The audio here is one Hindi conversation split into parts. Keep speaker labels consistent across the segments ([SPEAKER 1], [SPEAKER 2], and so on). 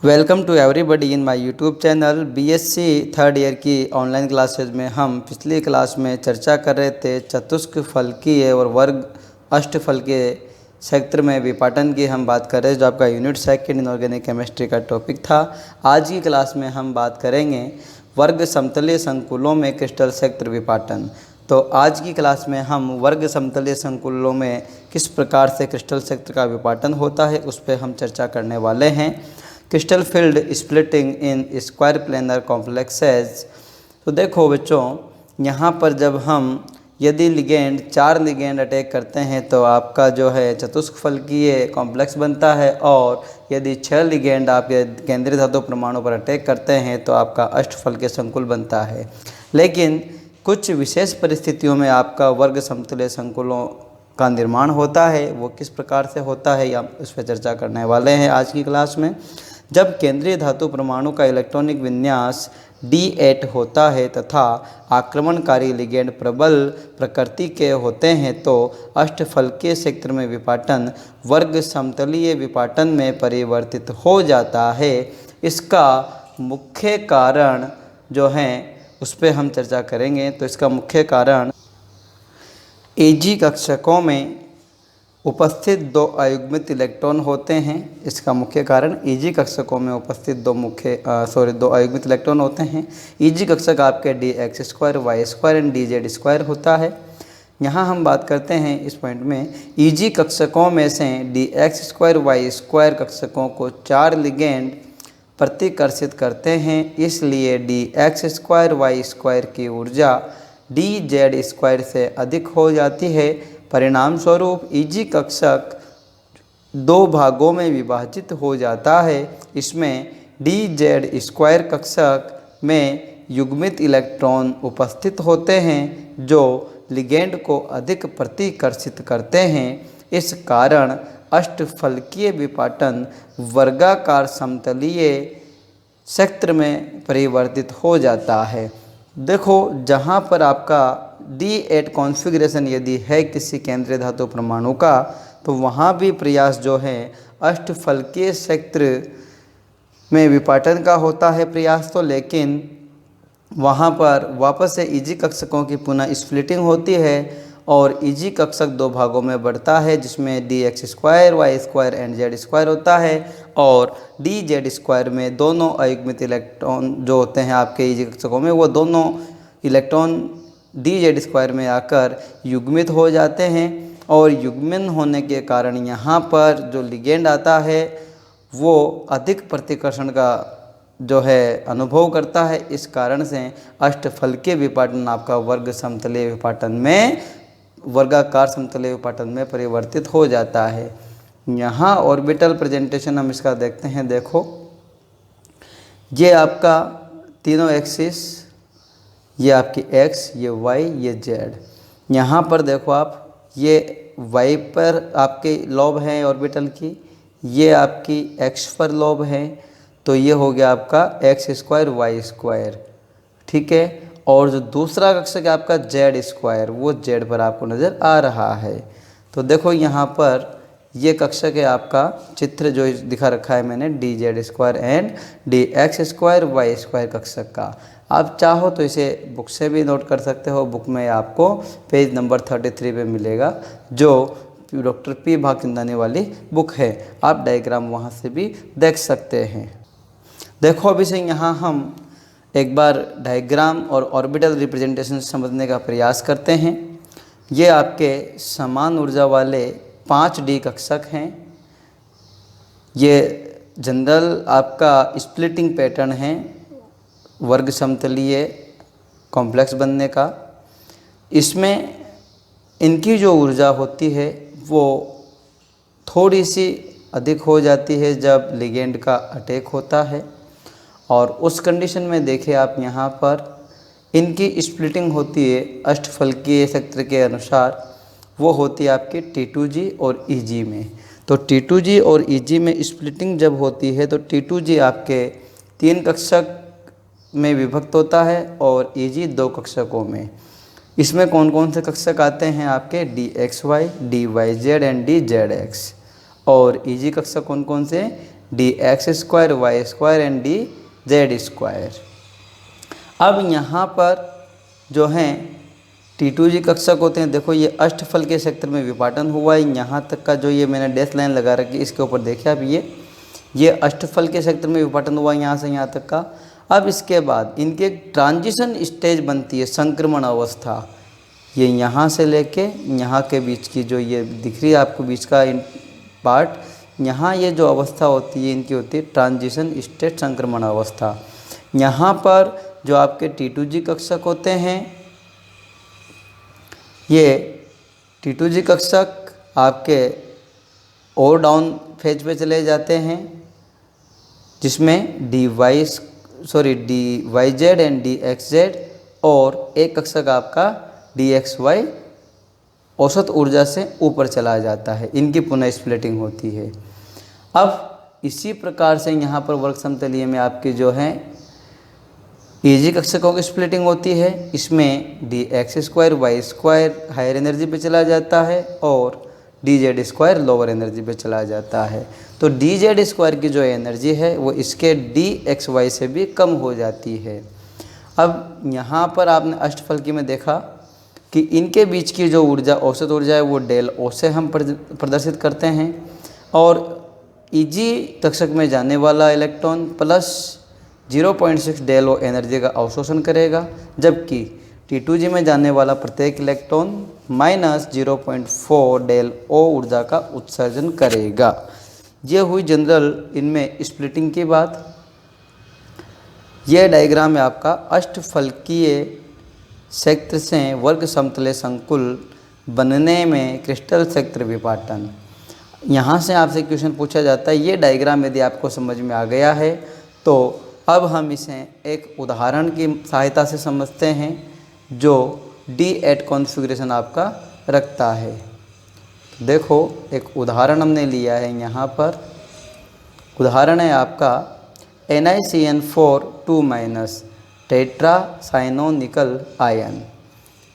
[SPEAKER 1] Welcome to everybody in my YouTube channel. BSc third year की ऑनलाइन क्लासेज में हम पिछली क्लास में चर्चा कर रहे थे चतुष्क फलकीय और वर्ग अष्टफलकीय क्षेत्र में विपाटन की हम बात कर रहे हैं, जो आपका यूनिट सेकंड इनऑर्गेनिक केमिस्ट्री का टॉपिक था। आज की क्लास में हम बात करेंगे वर्ग समतलीय संकुलों में क्रिस्टल क्षेत्र विपाटन। तो आज की क्लास में हम वर्ग समतलीय संकुलों में किस प्रकार से क्रिस्टल क्षेत्र का विपाटन होता है उस पर हम चर्चा करने वाले हैं। Crystal field splitting in square planar complexes. तो देखो बच्चों, यहाँ पर जब हम यदि लिगेंड 4 लिगेंड अटैक करते हैं तो आपका जो है चतुष्फलकीय कॉम्प्लेक्स बनता है, और यदि 6 लिगेंड आप केंद्रीय धातु परमाणु पर अटैक करते हैं तो आपका अष्टफलकीय संकुल बनता है। लेकिन कुछ विशेष परिस्थितियों में आपका वर्ग समतलीय संकुलों का निर्माण होता है। वो किस प्रकार से होता है हम उस पर चर्चा करने वाले हैं आज की क्लास में। जब केंद्रीय धातु परमाणु का इलेक्ट्रॉनिक विन्यास D8 होता है तथा आक्रमणकारी लिगेंड प्रबल प्रकृति के होते हैं तो अष्टफलकीय क्षेत्र में विपाटन वर्ग समतलीय विपाटन में परिवर्तित हो जाता है। इसका मुख्य कारण जो है उस पर हम चर्चा करेंगे। तो इसका मुख्य कारण एजी कक्षकों में उपस्थित 2 अयुग्मित इलेक्ट्रॉन होते हैं। इसका मुख्य कारण ईजी कक्षकों में उपस्थित 2 अयुग्मित इलेक्ट्रॉन होते हैं। ईजी कक्षक आपके dx² y² एंड dz² होता है। यहाँ हम बात करते हैं इस पॉइंट में, ईजी कक्षकों में से dx² y² कक्षकों को 4 लिगेंड प्रतिकर्षित करते हैं, इसलिए dx² y² की ऊर्जा dz² से अधिक हो जाती है। परिणाम स्वरूप ईजी कक्षक 2 भागों में विभाजित हो जाता है। इसमें dz² कक्षक में युग्मित इलेक्ट्रॉन उपस्थित होते हैं जो लिगेंड को अधिक प्रतिकर्षित करते हैं। इस कारण अष्टफलकीय विपाटन वर्गाकार समतलीय क्षेत्र में परिवर्तित हो जाता है। देखो, जहाँ पर आपका D8 कॉन्फ़िगरेशन यदि है किसी केंद्रीय धातु परमाणु का, तो वहाँ भी प्रयास जो है अष्टफलकीय क्षेत्र में विपाटन का होता है प्रयास तो, लेकिन वहाँ पर वापस से ईजी कक्षकों की पुनः स्प्लिटिंग होती है और ईजी कक्षक 2 भागों में बढ़ता है, जिसमें dx² y² एंड z² होता है, और dz² में दोनों अयुग्मित इलेक्ट्रॉन जो होते हैं आपके ईजी कक्षकों में, वो दोनों इलेक्ट्रॉन dz² में आकर युग्मित हो जाते हैं, और युग्मन होने के कारण यहाँ पर जो लिगेंड आता है वो अधिक प्रतिकर्षण का जो है अनुभव करता है। इस कारण से अष्टफलकीय विपाटन आपका वर्गाकार समतलीय विपाटन में परिवर्तित हो जाता है। यहाँ ऑर्बिटल प्रेजेंटेशन हम इसका देखते हैं। देखो, ये आपका तीनों एक्सिस, ये आपकी x, ये y, ये z। यहाँ पर देखो आप, ये y पर आपके लॉब हैं ऑर्बिटल की, ये आपकी x पर लॉब है, तो ये हो गया आपका x² y², ठीक है। और जो दूसरा कक्षक है आपका z², वो z पर आपको नज़र आ रहा है। तो देखो यहाँ पर ये कक्षक है आपका, चित्र जो दिखा रखा है मैंने dz² एंड dx² y² कक्षक का। आप चाहो तो इसे बुक से भी नोट कर सकते हो। बुक में आपको पेज नंबर 33 पे मिलेगा, जो डॉक्टर पी भागचंदानी वाली बुक है। आप डायग्राम वहाँ से भी देख सकते हैं। देखो, अभी से यहाँ हम एक बार डायग्राम और ऑर्बिटल रिप्रेजेंटेशन समझने का प्रयास करते हैं। ये आपके समान ऊर्जा वाले 5D कक्षक हैं। ये जनरल आपका स्प्लिटिंग पैटर्न है वर्ग समतलीय कॉम्प्लेक्स बनने का। इसमें इनकी जो ऊर्जा होती है वो थोड़ी सी अधिक हो जाती है जब लिगेंड का अटैक होता है, और उस कंडीशन में देखें आप यहाँ पर इनकी स्प्लिटिंग होती है अष्टफलकीय क्षेत्र के अनुसार, वो होती है आपकी T2G और EG में। तो T2G और EG में स्प्लिटिंग जब होती है तो T2G आपके 3 कक्षक में विभक्त होता है और EG 2 कक्षकों में। इसमें कौन कौन से कक्षक आते हैं आपके dxy, dyz एंड dzx। और EG कक्षक कौन कौन से, dx² y² एंड dz²। अब यहाँ पर जो हैं T2G कक्षक होते हैं, देखो ये अष्टफल के क्षेत्र में विपाटन हुआ है। यहाँ तक का जो ये मैंने डैश लाइन लगा रखी, इसके ऊपर देखिए आप, ये अष्टफल के क्षेत्र में विपाटन हुआ यहाँ से यहाँ तक का। अब इसके बाद इनकी एक ट्रांजिशन स्टेज बनती है, संक्रमण अवस्था। ये यहाँ से लेके यहाँ के बीच की जो ये दिख रही है आपको बीच का पार्ट, यहाँ ये जो अवस्था होती है इनकी होती है ट्रांजिशन स्टेज, संक्रमण अवस्था। यहाँ पर जो आपके T2G कक्षक होते हैं, ये T2G कक्षक आपके और डाउन फेज पे चले जाते हैं, जिसमें dyz एंड dxz, और एक कक्षक आपका dxy औसत ऊर्जा से ऊपर चला जाता है। इनकी पुनः स्प्लिटिंग होती है। अब इसी प्रकार से यहाँ पर वर्ग समतलीय में आपकी जो है ईजी कक्षकों की स्प्लिटिंग होती है। इसमें dx² y² हायर एनर्जी पे चला जाता है और dz² लोअर एनर्जी पे चला जाता है। तो dz² की जो एनर्जी है वो इसके dxy से भी कम हो जाती है। अब यहाँ पर आपने अष्टफलकी में देखा कि इनके बीच की जो ऊर्जा, औसत ऊर्जा है, वो डेल ओ से हम प्रदर्शित करते हैं, और ईजी कक्षक में जाने वाला इलेक्ट्रॉन प्लस 0.6 डेल ओ एनर्जी का अवशोषण करेगा, जबकि T2G में जाने वाला प्रत्येक इलेक्ट्रॉन माइनस 0.4 डेल ओ ऊर्जा का उत्सर्जन करेगा। ये हुई जनरल इनमें स्प्लिटिंग की बात। यह डायग्राम है आपका अष्टफलकीय क्षेत्र से वर्ग समतले संकुल बनने में क्रिस्टल क्षेत्र विपाटन। यहाँ से आपसे क्वेश्चन पूछा जाता है। ये डायग्राम यदि आपको समझ में आ गया है तो अब हम इसे एक उदाहरण की सहायता से समझते हैं जो D8 कॉन्फ़िगरेशन आपका रखता है। देखो एक उदाहरण हमने लिया है, यहाँ पर उदाहरण है आपका NiCN4 2- टेट्रासाइनो निकल आयन।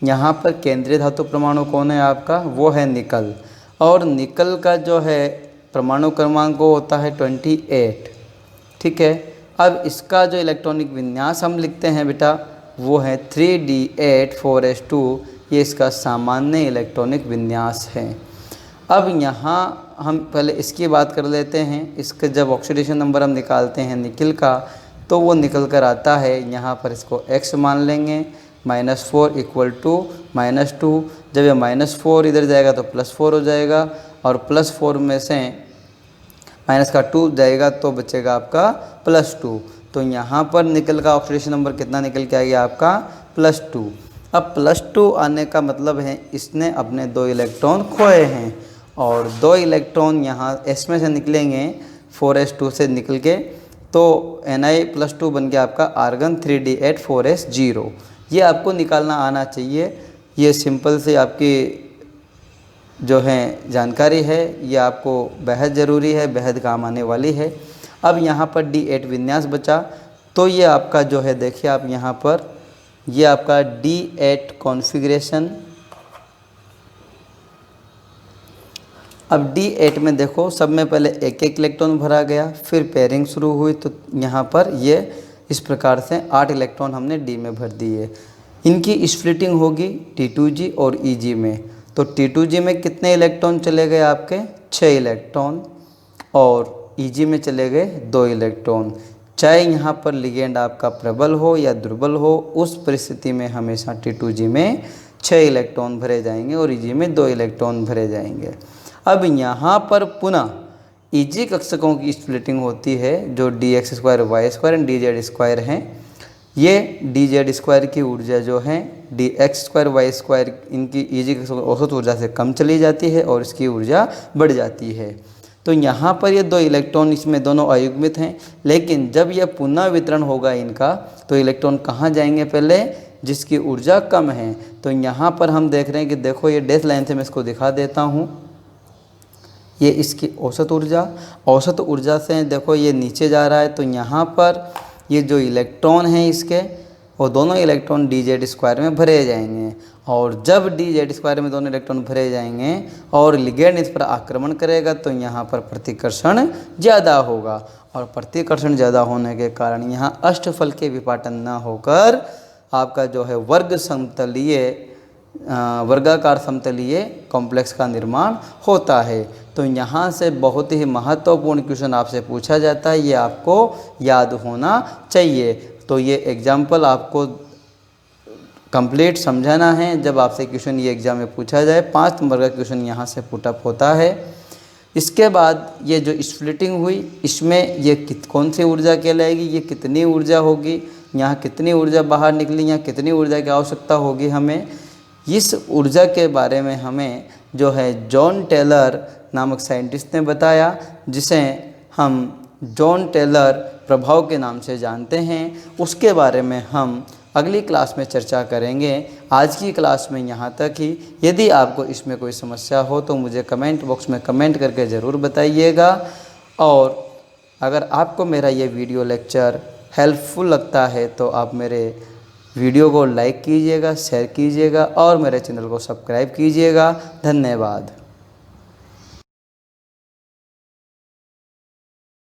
[SPEAKER 1] यहाँ पर केंद्रीय धातु परमाणु कौन है आपका, वो है निकल, और निकल का जो है परमाणु क्रमांक वो होता है 28। ठीक है, अब इसका जो इलेक्ट्रॉनिक विन्यास हम लिखते हैं बेटा वो है 3d8 4s2। ये इसका सामान्य इलेक्ट्रॉनिक विन्यास है। अब यहाँ हम पहले इसकी बात कर लेते हैं। इसका जब ऑक्सीडेशन नंबर हम निकालते हैं निकल का, तो वो निकल कर आता है, यहाँ पर इसको x मान लेंगे, -4 = -2। जब ये -4 इधर जाएगा तो +4 हो जाएगा, और +4 में से माइनस का 2 जाएगा तो बचेगा आपका +2। तो यहाँ पर निकल का ऑक्सीडेशन नंबर कितना निकल के आ गया आपका +2। अब +2 आने का मतलब है इसने अपने 2 इलेक्ट्रॉन खोए हैं, और 2 इलेक्ट्रॉन यहाँ S में से निकलेंगे 4s2 से निकल के, तो Ni+2 बन गया आपका आर्गन 3d8 4s0। ये आपको निकालना आना चाहिए। ये सिंपल से आपकी जो है जानकारी है, ये आपको बेहद ज़रूरी है, बेहद काम आने वाली है। अब यहाँ पर D8 विन्यास बचा, तो ये आपका जो है देखिए आप यहाँ पर ये आपका D8 कॉन्फ़िगरेशन। अब D8 में देखो सब में पहले एक एक इलेक्ट्रॉन भरा गया, फिर पेयरिंग शुरू हुई, तो यहाँ पर ये इस प्रकार से 8 इलेक्ट्रॉन हमने D में भर दिए। इनकी स्प्लिटिंग होगी T2G और EG में। तो T2G में कितने इलेक्ट्रॉन चले गए आपके 6 इलेक्ट्रॉन, और EG में चले गए 2 इलेक्ट्रॉन। चाहे यहाँ पर लिगेंड आपका प्रबल हो या दुर्बल हो, उस परिस्थिति में हमेशा T2G में 6 इलेक्ट्रॉन भरे जाएंगे और EG में 2 इलेक्ट्रॉन भरे जाएंगे। अब यहाँ पर पुनः EG कक्षकों की स्प्लिटिंग होती है जो dx² y² एंड dz² हैं। ये dz² की ऊर्जा जो है dx² y² इनकी EG कक्षकों की औसत ऊर्जा से कम चली जाती है और इसकी ऊर्जा बढ़ जाती है। तो यहाँ पर ये 2 इलेक्ट्रॉन इसमें दोनों अयुग्मित हैं, लेकिन जब यह पुनः वितरण होगा इनका, तो इलेक्ट्रॉन कहाँ जाएंगे पहले, जिसकी ऊर्जा कम है। तो यहाँ पर हम देख रहे हैं कि देखो ये डैश लाइन से मैं इसको दिखा देता हूँ। ये इसकी औसत ऊर्जा से देखो ये नीचे जा रहा है, तो यहाँ पर ये जो इलेक्ट्रॉन हैं इसके वो दोनों इलेक्ट्रॉन dz² में भरे जाएंगे। और जब dz² में दोनों इलेक्ट्रॉन भरे जाएंगे और लिगेंड इस पर आक्रमण करेगा तो यहाँ पर प्रतिकर्षण ज़्यादा होगा, और प्रतिकर्षण ज़्यादा होने के कारण यहाँ अष्टफलकीय विपाटन न होकर आपका जो है वर्गाकार समतलीय कॉम्प्लेक्स का निर्माण होता है। तो यहाँ से बहुत ही महत्वपूर्ण क्वेश्चन आपसे पूछा जाता है, ये आपको याद होना चाहिए। तो ये एग्जाम्पल आपको कंप्लीट समझाना है। जब आपसे क्वेश्चन ये एग्जाम में पूछा जाए 5 नंबर का क्वेश्चन यहाँ से पुटअप होता है। इसके बाद ये जो स्प्लिटिंग हुई, इसमें ये कौन सी ऊर्जा कहलाएगी, ये कितनी ऊर्जा होगी, यहाँ कितनी ऊर्जा बाहर निकली, यहाँ कितनी ऊर्जा की आवश्यकता होगी हमें, इस ऊर्जा के बारे में हमें जो है जॉन टेलर नामक साइंटिस्ट ने बताया, जिसे हम जॉन टेलर प्रभाव के नाम से जानते हैं। उसके बारे में हम अगली क्लास में चर्चा करेंगे। आज की क्लास में यहाँ तक ही। यदि आपको इसमें कोई समस्या हो तो मुझे कमेंट बॉक्स में कमेंट करके ज़रूर बताइएगा। और अगर आपको मेरा ये वीडियो लेक्चर हेल्पफुल लगता है तो आप मेरे वीडियो को लाइक कीजिएगा, शेयर कीजिएगा और मेरे चैनल को सब्सक्राइब कीजिएगा। धन्यवाद।